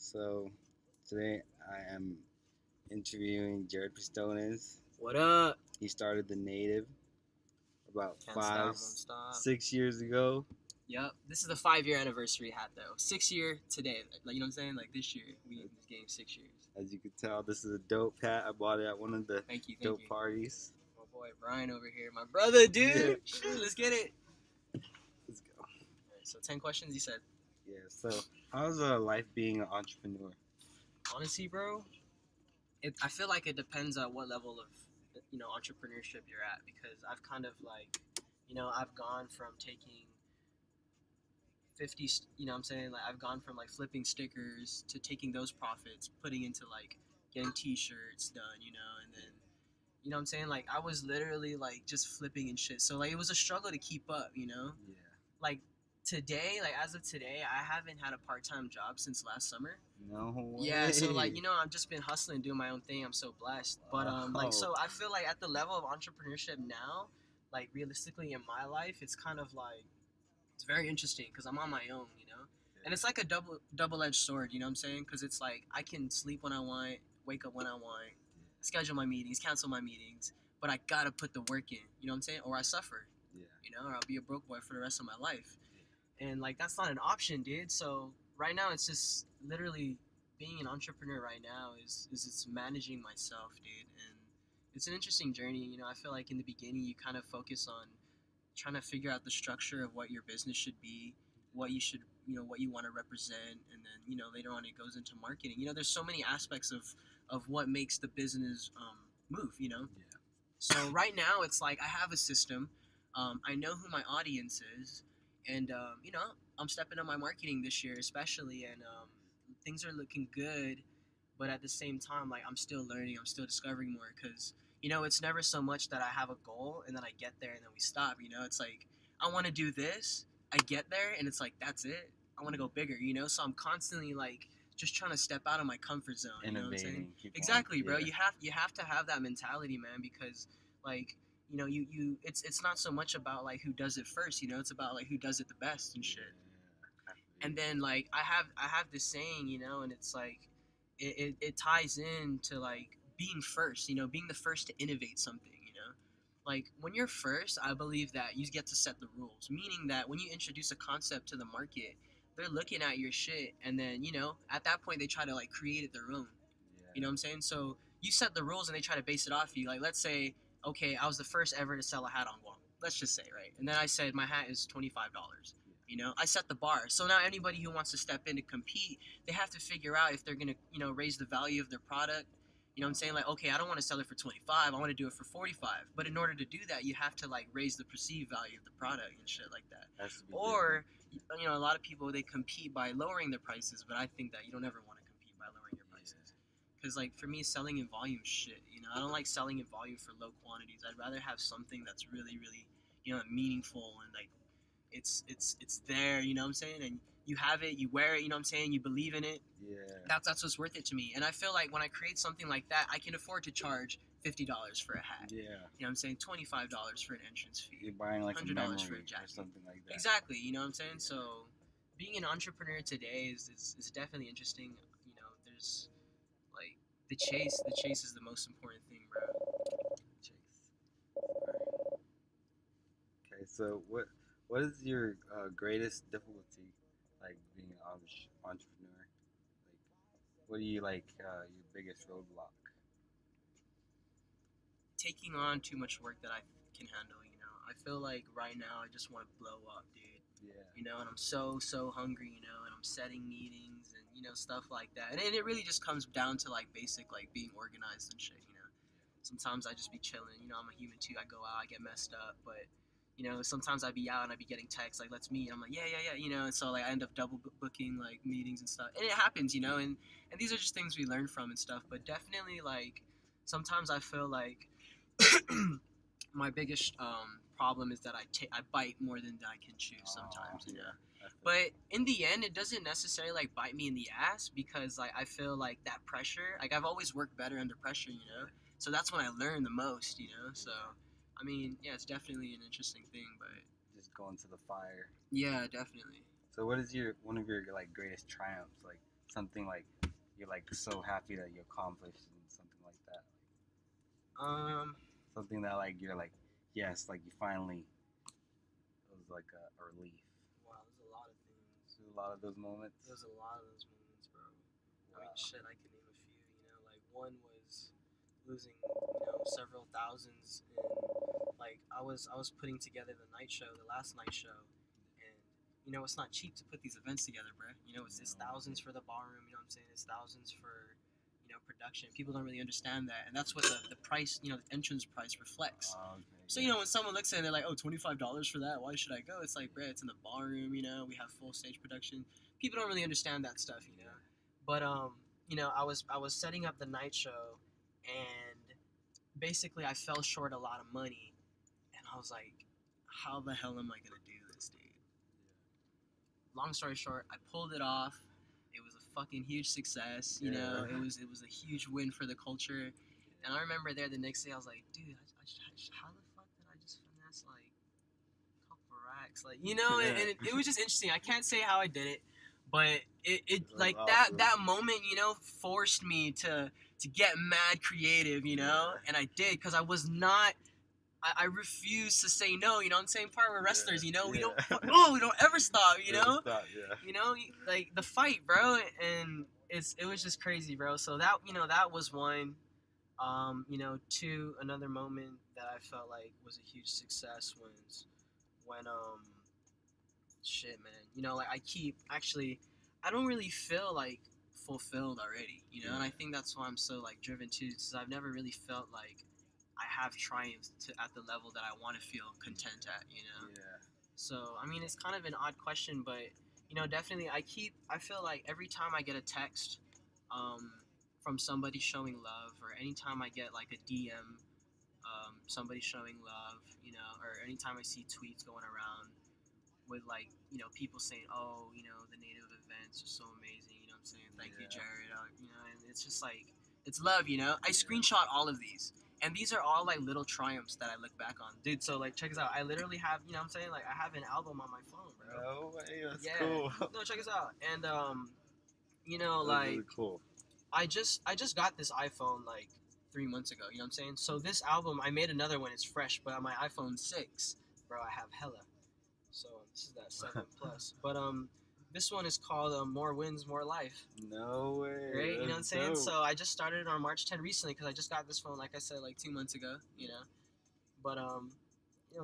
So today I am interviewing Jerred Pastones. What up? He started the Native about Can't stop, five, won't stop. 6 years ago. Yep. This is the 5-year anniversary hat though. 6 year today. Like you know what I'm saying? Like this year we gained 6 years. As you can tell, this is a dope hat. I bought it at one of the Thank you. dope parties. My boy Brian over here, my brother, dude. Yeah. Shit, let's get it. Let's go. Alright, so 10 questions you said. Yeah. So how's life being an entrepreneur? Honestly, bro, I feel like it depends on what level of entrepreneurship you're at because I've kind of like I've gone from taking 50, I'm saying, like I've gone from like flipping stickers to taking those profits, putting into like getting t-shirts done, and then what I'm saying, like I was literally like just flipping and shit, so like it was a struggle to keep up, Yeah. like today, like as of today, I haven't had a part-time job since last summer. No way. Yeah, so like I've just been hustling, doing my own thing. I'm so blessed, but like so I feel like at the level of entrepreneurship now, like realistically in my life, it's kind of like it's very interesting because I'm on my own, and it's like a double-edged sword, you know what I'm saying? Because it's like I can sleep when I want, wake up when I want, schedule my meetings, cancel my meetings, but I gotta put the work in, you know what I'm saying? Or I suffer, or I'll be a broke boy for the rest of my life, and like that's not an option, dude. So right now it's just literally being an entrepreneur right now is it's managing myself, dude, and it's an interesting journey. I feel like in the beginning you kind of focus on trying to figure out the structure of what your business should be, what you should, what you want to represent, and then later on it goes into marketing. There's so many aspects of what makes the business move. So right now it's like I have a system. I know who my audience is, and I'm stepping up my marketing this year, especially, and things are looking good. But at the same time, like I'm still learning, I'm still discovering more because it's never so much that I have a goal and then I get there and then we stop. It's like I want to do this, I get there, and it's like that's it. I want to go bigger. So I'm constantly like just trying to step out of my comfort zone. You know what I'm saying? Exactly, bro. Yeah. You have to have that mentality, man, because like it's not so much about like who does it first. It's about like who does it the best and shit. And then like I have this saying, and it's like it ties in to like being first, being the first to innovate something. Like when you're first, I believe that you get to set the rules, meaning that when you introduce a concept to the market, they're looking at your shit, and then at that point they try to like create it their own. You know what I'm saying? So you set the rules and they try to base it off you. Like let's say, okay, I was the first ever to sell a hat on Guam. Let's just say, right? And then I said my hat is $25. I set the bar. So now anybody who wants to step in to compete, they have to figure out if they're gonna, raise the value of their product. You know what I'm saying? Like, okay, I don't want to sell it for 25. I want to do it for 45. But in order to do that, you have to like raise the perceived value of the product and shit like that. Or, a lot of people they compete by lowering their prices, but I think that you don't ever want to compete by lowering your prices. Because like for me, selling in volume shit. I don't like selling in volume for low quantities. I'd rather have something that's really, really, meaningful and like it's there. You know what I'm saying? And you have it, you wear it. You know what I'm saying? You believe in it. Yeah. That's what's worth it to me. And I feel like when I create something like that, I can afford to charge $50 for a hat. Yeah. You know what I'm saying? $25 for an entrance fee. You're buying like $100 for a jacket jacket. or something like that. Exactly. You know what I'm saying? So being an entrepreneur today is definitely interesting. There's like the chase. The chase is the most important thing, bro. Chase. Okay, so what is your greatest difficulty, like being an entrepreneur? Like, what do you like your biggest roadblock? Taking on too much work that I can handle. I feel like right now I just want to blow up, dude. Yeah. And I'm so hungry, and I'm setting meetings and stuff like that. And it really just comes down to like basic like being organized and shit. Sometimes I just be chilling. I'm a human too. I go out, I get messed up, but sometimes I be out and I be getting texts like let's meet. And I'm like yeah. And so like I end up double booking like meetings and stuff, and it happens, and these are just things we learn from and stuff. But definitely like sometimes I feel like my biggest problem is that I bite more than I can chew sometimes. But in the end, it doesn't necessarily like bite me in the ass because like I feel like that pressure. Like I've always worked better under pressure. So that's when I learn the most. So I mean, yeah, it's definitely an interesting thing, but Just going to the fire. Yeah, definitely. So what is one of your like greatest triumphs? Like something like you're like so happy that you accomplished and something like that? Um, Something that like you're like yes, like you finally it was like a relief. wow, there's a lot of things. There's a lot of those moments. There's a lot of those moments, bro. I mean, Wow. shit, I can name a few. You know, like one was losing, several thousands in, like, I was putting together the night show, the last night show, and it's not cheap to put these events together, bro. It's thousands for the ballroom. You know what I'm saying? It's thousands for production. People don't really understand that, and that's what the price, the entrance price reflects. Okay, So yeah. when someone looks at it, they're like, "Oh, $25 for that? Why should I go?" It's like, bruh, it's in the ballroom. We have full stage production. People don't really understand that stuff. But I was setting up the night show, and basically I fell short a lot of money, and I was like, "How the hell am I gonna do this, dude?" Long story short, I pulled it off. It was a fucking huge success. Yeah. It was a huge win for the culture. And I remember there the next day, I was like, dude, how the fuck did I just finesse like a couple racks? Like, and it was just interesting. I can't say how I did it, but it like awesome. that moment, forced me to get mad creative, Yeah. and I did, because I was not. I refuse to say no. You know what I'm saying? Part of wrestlers, we don't. We don't ever stop. Stop, yeah. Like the fight, bro, and it was just crazy, bro. So that was one. Two, another moment that I felt like was a huge success was when shit, man. Like I don't really feel like fulfilled already, and I think that's why I'm so like driven too, because I've never really felt like I have triumphed at the level that I want to feel content at, Yeah. So I mean, it's kind of an odd question, but definitely I feel like every time I get a text, from somebody showing love, or anytime I get like a DM, somebody showing love, or anytime I see tweets going around with like people saying, oh, the native events are so amazing, what I'm saying, thank you, Jerred, and it's just like, it's love, I screenshot all of these, and these are all like little triumphs that I look back on, dude. So like, check this out. I literally have, what I'm saying, like, I have an album on my phone, bro. No way, that's cool. No, check this out. And That's like, really cool. I just got this iPhone like 3 months ago. You know what I'm saying? So this album, I made another one. It's fresh, but on my iPhone 6, bro, I have hella. So this is that 7 Plus. But this one is called More Wins, More Life. No way. Right? You know what I'm saying? Dope. So I just started it on March 10 recently, because I just got this phone, like I said, like 2 months ago. But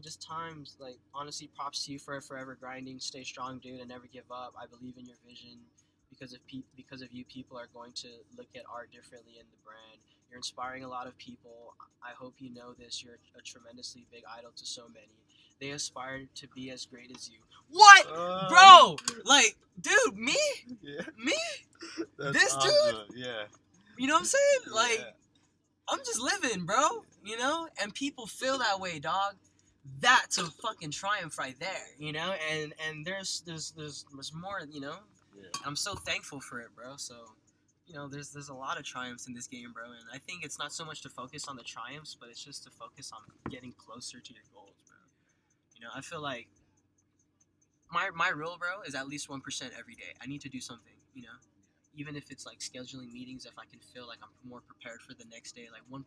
just times, like, honestly, props to you for forever grinding. Stay strong, dude, and never give up. I believe in your vision. Because of you, people are going to look at art differently in the brand. You're inspiring a lot of people. I hope you know this. You're a tremendously big idol to so many. They aspire to be as great as you. What? Bro! Like, dude, me? Yeah. Me? That's this awesome. dude? Yeah. You know what I'm saying? Like, Yeah. I'm just living, bro. And people feel that way, dog. That's a fucking triumph right there, and there's more, Yeah. I'm so thankful for it, bro. So, there's a lot of triumphs in this game, bro. And I think it's not so much to focus on the triumphs, but it's just to focus on getting closer to your goals, bro. I feel like my rule, bro, is at least 1% every day. I need to do something, even if it's like scheduling meetings. If I can feel like I'm more prepared for the next day, like 1%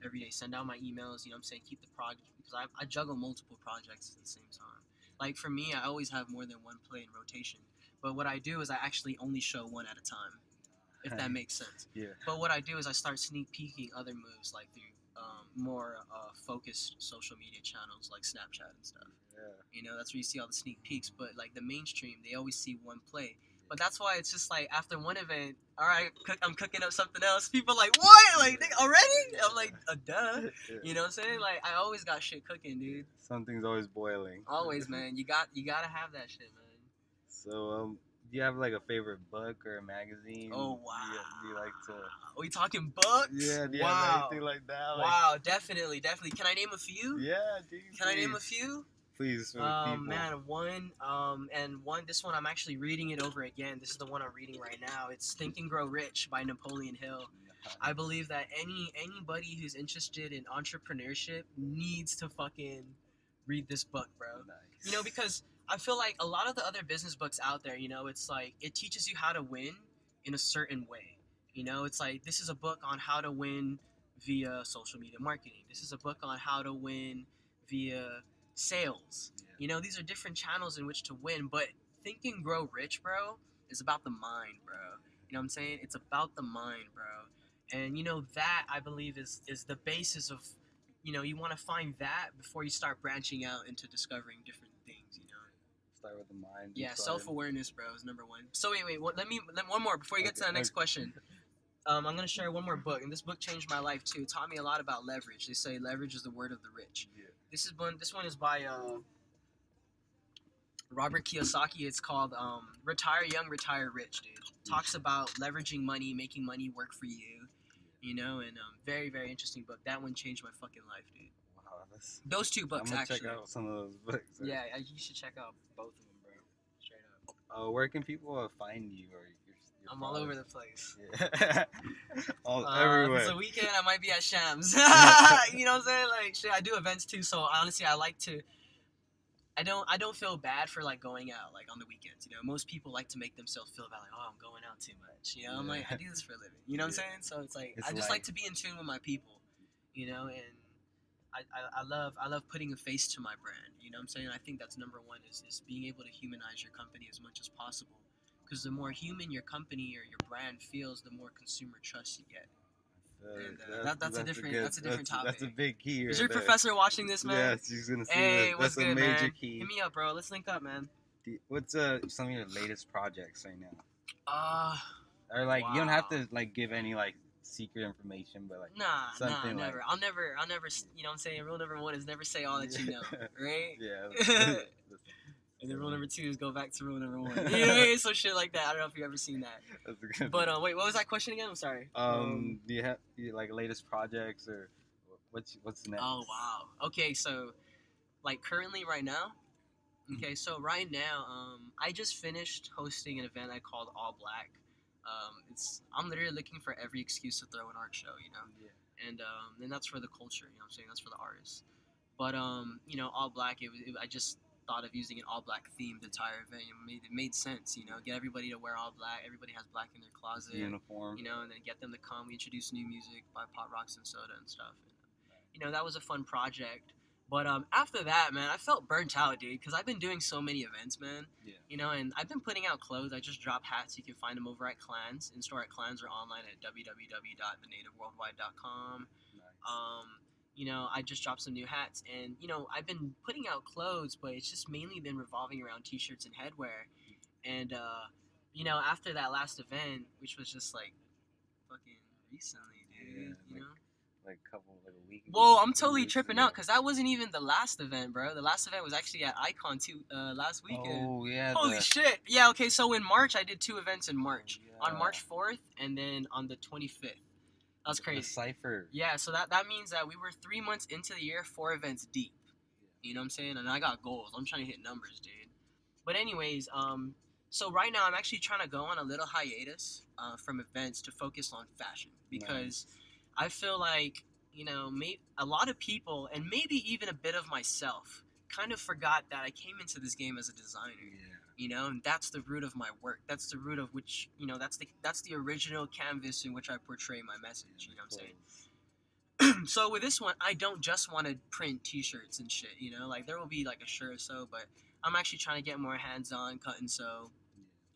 every day. Send out my emails, I'm saying, keep the project, because I juggle multiple projects at the same time. Like for me, I always have more than one play in rotation. But what I do is I actually only show one at a time, if that makes sense. Yeah. But what I do is I start sneak peeking other moves, like through more focused social media channels like Snapchat and stuff. Yeah. That's where you see all the sneak peeks. But like the mainstream, they always see one play. But that's why it's just like, after one event, all right, I'm cooking up something else. People like, what? Like, already? I'm like, duh. You know what I'm saying? Like, I always got shit cooking, dude. Something's always boiling. Always, man. You gotta have that shit, man. So, do you have like a favorite book or a magazine? Oh, wow. Do you like to? Are we talking books? Yeah. Do you have anything like that? Like... Wow, definitely. Can I name a few? Yeah, dude. Can I name a few? Please, for the people. Man, this one I'm actually reading it over again. This is the one I'm reading right now. It's Think and Grow Rich by Napoleon Hill. I believe that anybody who's interested in entrepreneurship needs to fucking read this book, bro. Nice. Because I feel like a lot of the other business books out there, it's like, it teaches you how to win, in a certain way. You know, it's like this is a book on how to win via social media marketing. This is a book on how to win via sales. Yeah. You know, these are different channels in which to win, but Think and Grow Rich, bro, is about the mind, bro. You know what I'm saying? It's about the mind, bro. And you know that I believe is the basis of, you know, you want to find that before you start branching out into discovering different things, you know. Start with the mind. Yeah, inside. self-awareness, bro, is number one. So wait, one more before you get to the next question. I'm gonna share one more book, and this book changed my life too. It taught me a lot about leverage. They say leverage is the word of the rich. Yeah. This one is by Robert Kiyosaki. It's called Retire Young, Retire Rich, dude. Talks about leveraging money, making money work for you. You know, and very, very interesting book. That one changed my fucking life, dude. Wow, those two books, I'm gonna actually. check out some of those books. Yeah, you should check out both of them, bro. Straight up. Where can people find you or your I'm all over the place. Yeah. Everywhere. If it's a weekend, I might be at Shams. You know what I'm saying? Like, shit, I do events too. So honestly, I like to. I don't feel bad for like going out like on the weekends. You know, most people like to make themselves feel bad, like, oh, I'm going out too much. You know, I'm like, I do this for a living. You know what I'm saying? So it's like I just like to be in tune with my people. You know, and I love putting a face to my brand. You know what I'm saying? I think that's number one is being able to humanize your company as much as possible. Because the more human your company or your brand feels, the more consumer trust you get. And that's a different topic. That's a big key. Is your professor watching this, man? Yes, he's gonna see hey, this. What's That's good, a major man? key. Hit me up, bro. Let's link up, man. What's some of your latest projects right now? Or like wow. You don't have to like give any like secret information, but like nah, never. Like, I'll never. You know what I'm saying? Rule number one is never say all that you know, right? Yeah. And then rule number two is go back to rule number one. You know what I mean? So shit like that. I don't know if you've ever seen that. That's a good but wait, what was that question again? I'm sorry. Do you have like latest projects or what's next? Oh wow. Okay, so like currently right now. Okay, so right now, I just finished hosting an event I called All Black. I'm literally looking for every excuse to throw an art show, you know. Yeah. And that's for the culture, you know what I'm saying? That's for the artists. But you know, All Black. I just thought of using an all black themed entire event. It made sense, you know, get everybody to wear all black. Everybody has black in their closet, uniform, you know, and then get them to come. We introduce new music, buy pot rocks and soda and stuff. And, you know, that was a fun project. But after that, man, I felt burnt out, dude, because I've been doing so many events, man. Yeah. You know, and I've been putting out clothes. I just dropped hats. You can find them over at Clans, in store at Clans, or online at www.thenativeworldwide.com. Nice. You know, I just dropped some new hats, and you know, I've been putting out clothes, but it's just mainly been revolving around t-shirts and headwear. And you know, after that last event, which was just like fucking recently, dude, you know, like a week. Whoa, I'm totally tripping out because that wasn't even the last event, bro. The last event was actually at Icon last weekend. Oh yeah. Holy shit! Yeah. Okay, so in March, I did 2 events in March. Yeah. On March 4th, and then on the 25th. That was crazy. The cypher. Yeah, so that means that we were 3 months into the year, 4 events deep. You know what I'm saying? And I got goals. I'm trying to hit numbers, dude. But anyways, so right now I'm actually trying to go on a little hiatus from events to focus on fashion because I feel like, you know, a lot of people, and maybe even a bit of myself, kind of forgot that I came into this game as a designer. Yeah. You know, and that's the root of my work. That's the root of which, you know, that's the original canvas in which I portray my message. You know what I'm saying? So with this one, I don't just want to print T-shirts and shit. You know, like there will be like a shirt or so, but I'm actually trying to get more hands-on, cut and sew,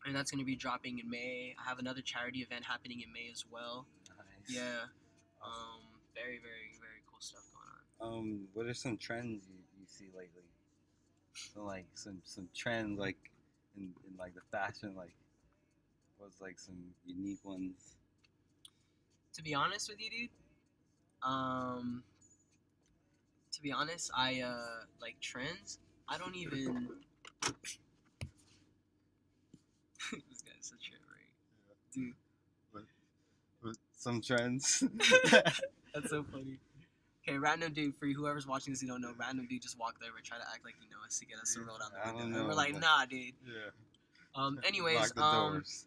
and that's going to be dropping in May. I have another charity event happening in May as well. Nice. Yeah. Very, very, very cool stuff going on. What are some trends you see lately? So like some trends like in like the fashion, like what's like some unique ones? To be honest with you, dude, to be honest, I like trends. I don't even. This guy's such a right, dude. What some trends? That's so funny. Okay, random dude, for whoever's watching this, you don't know, random dude just walked over, try to act like he knows us to get us to roll down the window. And we're like, nah, dude. Yeah. Anyways,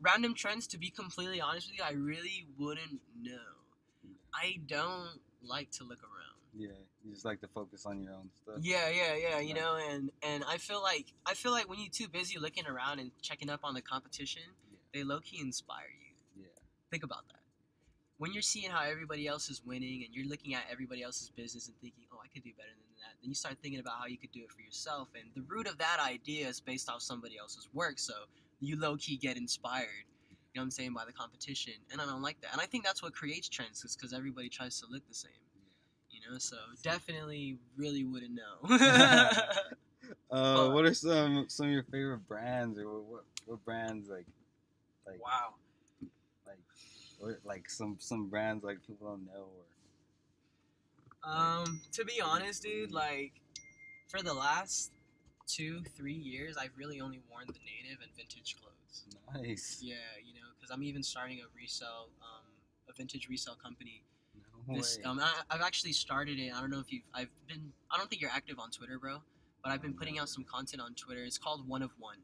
random trends, to be completely honest with you, I really wouldn't know. I don't like to look around. Yeah, you just like to focus on your own stuff. Yeah, you know, and I feel like when you're too busy looking around and checking up on the competition, they low-key inspire you. Think about that. When you're seeing how everybody else is winning and you're looking at everybody else's business and thinking, oh, I could do better than that, then you start thinking about how you could do it for yourself. And the root of that idea is based off somebody else's work. So you low key get inspired, you know what I'm saying, by the competition. And I don't like that. And I think that's what creates trends, is because everybody tries to look the same. You know, so definitely really wouldn't know. What are some of your favorite brands, or what brands like Wow. like or like some brands like people don't know, To be honest, dude, like for the last 2-3 years, I've really only worn the native and vintage clothes. Nice. Yeah, you know, because I'm even starting a vintage resale company. No way. I've actually started it. I don't know if I don't think you're active on Twitter, bro, but I've been putting out some content on Twitter. It's called One of One.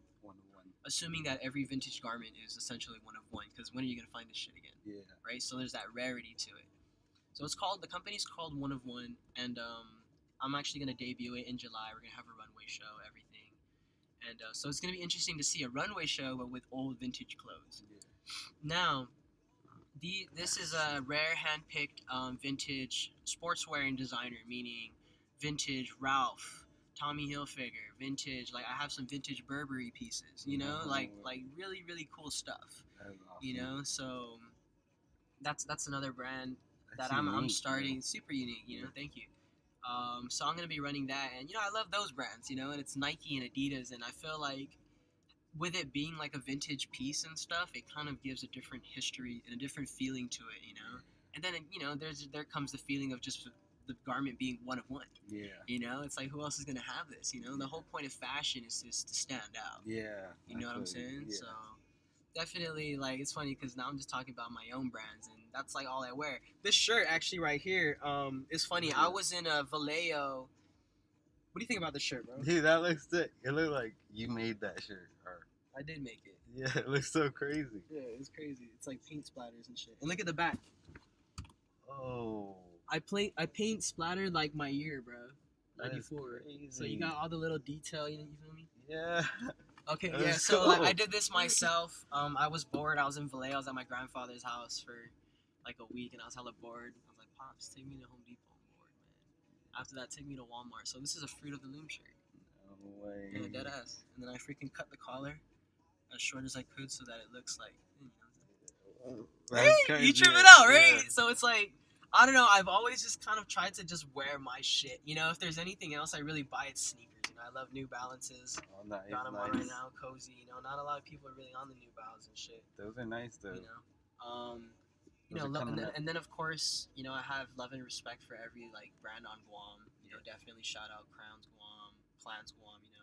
Assuming that every vintage garment is essentially one of one, because when are you gonna find this shit again? Yeah. Right. So there's that rarity to it. So the company's called One of One, and I'm actually gonna debut it in July. We're gonna have a runway show, everything, and so it's gonna be interesting to see a runway show but with old vintage clothes. Yeah. Now, this is a rare hand-picked vintage sportswear and designer, meaning vintage Ralph, Tommy Hilfiger, vintage. Like I have some vintage Burberry pieces, you know, like really really cool stuff. That is awesome. You know, so that's another brand That's that I'm unique, starting. Super unique, you know. Thank you. So I'm gonna be running that, and you know I love those brands, you know, and it's Nike and Adidas, and I feel like with it being like a vintage piece and stuff, it kind of gives a different history and a different feeling to it, you know. And then you know there comes the feeling of just the garment being one of one. Yeah. You know, it's like who else is gonna have this? You know, the whole point of fashion is just to stand out. Yeah. You know what I'm saying? Yeah. So definitely, like, it's funny because now I'm just talking about my own brands, and that's like all I wear. This shirt actually right here, is funny. I was in a Vallejo. What do you think about this shirt, bro? Dude, that looks sick. It looked like you made that shirt. Or... I did make it. Yeah, it looks so crazy. Yeah, it's crazy. It's like paint splatters and shit. And look at the back. Oh. I paint splattered like my year, bro. That is 94. crazy. So you got all the little detail, you feel me? Yeah. Okay, That yeah, is so cool. like I did this myself. I was bored. I was in Vallejo. I was at my grandfather's house for like a week, and I was hella bored. I was like, Pops, take me to Home Depot. I'm bored, man. After that, take me to Walmart. So this is a Fruit of the Loom shirt. No way. Yeah, dead ass. And then I freaking cut the collar as short as I could so that it looks like. That's Right? crazy. You trip it out, right? Yeah. So it's like, I don't know. I've always just kind of tried to just wear my shit. You know, if there's anything else, I really buy it sneakers. You know, I love New Balances. Oh, nice, Got them on nice. right now, cozy. You know, not a lot of people are really on the New Balance and shit. Those are nice, though. You know, Those are coming up. and then of course, you know, I have love and respect for every like brand on Guam. You know, definitely shout out Crowns Guam, Plans Guam. You know,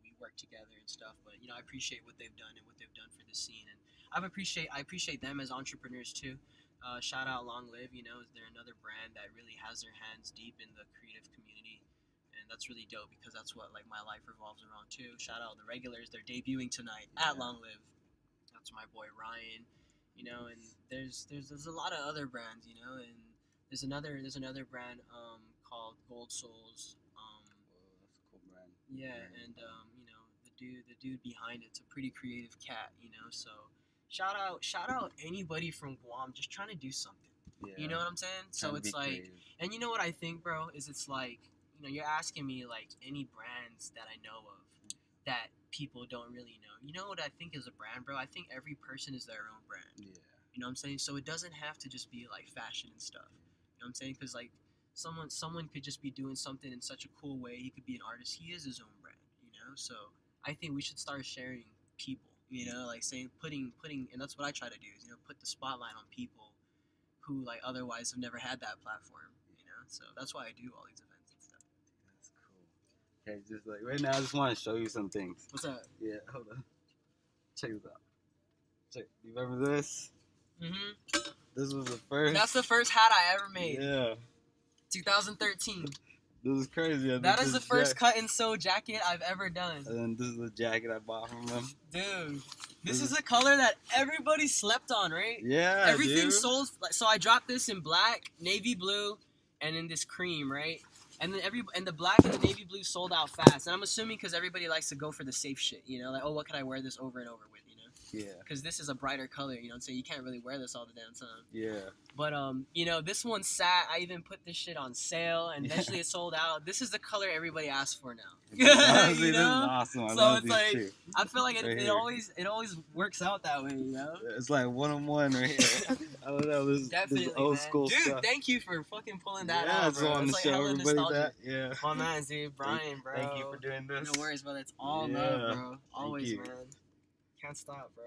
we work together and stuff. But you know, I appreciate what they've done and what they've done for the scene, and I appreciate them as entrepreneurs too. Shout out Long Live. You know, they're another brand that really has their hands deep in the creative community, and that's really dope because that's what like my life revolves around too. Shout out the regulars. They're debuting tonight at Long Live. That's my boy Ryan. You know, and there's a lot of other brands, you know, and there's another brand called Gold Souls. Whoa, that's a cool brand. Yeah, and you know, the dude behind it's a pretty creative cat, you know. So shout out anybody from Guam just trying to do something. Yeah. You know what I'm saying? So Trying to it's be like, creative. and you know what I think, bro, is it's like, you know, you're asking me like any brands that I know of that people don't really know. You know what I think is a brand, bro? I think every person is their own brand. Yeah. You know what I'm saying? So it doesn't have to just be like fashion and stuff. You know what I'm saying? Because like someone could just be doing something in such a cool way. He could be an artist. He is his own brand. You know? So I think we should start sharing people. You know, like saying putting, and that's what I try to do. Is, you know, put the spotlight on people who like otherwise have never had that platform. You know? So that's why I do all these events and stuff. That's cool. Okay, just like right now, I just want to show you some things. What's up? Yeah, hold on. Check this out. Check. You remember this? Mm-hmm. This was the first. That's the first hat I ever made. Yeah. 2013. This is crazy. That is the first cut and sew jacket I've ever done. And then this is the jacket I bought from him. Dude, this is a color that everybody slept on, right? Yeah, Everything dude. sold. So I dropped this in black, navy blue, and in this cream, right? And then the black and the navy blue sold out fast. And I'm assuming because everybody likes to go for the safe shit, you know, like, oh, what can I wear this over and over with, you know? Yeah. Because this is a brighter color, you know, so you can't really wear this all the damn time. Yeah. But you know, this one sat. I even put this shit on sale, and eventually it sold out. This is the color everybody asks for now. Honestly, You this is know? awesome. I So love it's these like too. I feel like Right it here. always works out that way, you know? It's like 1-on-1 right here. I don't know, this Definitely, old man. school Dude, stuff. thank you for fucking pulling that Yeah, I out, just bro. wanted It's to like show hella everybody nostalgic. that. Yeah. My man, dude, Brian, bro. Thank you for doing this. No worries, brother. It's all Yeah. love, bro. Thank Always, you. man. Can't stop, bro.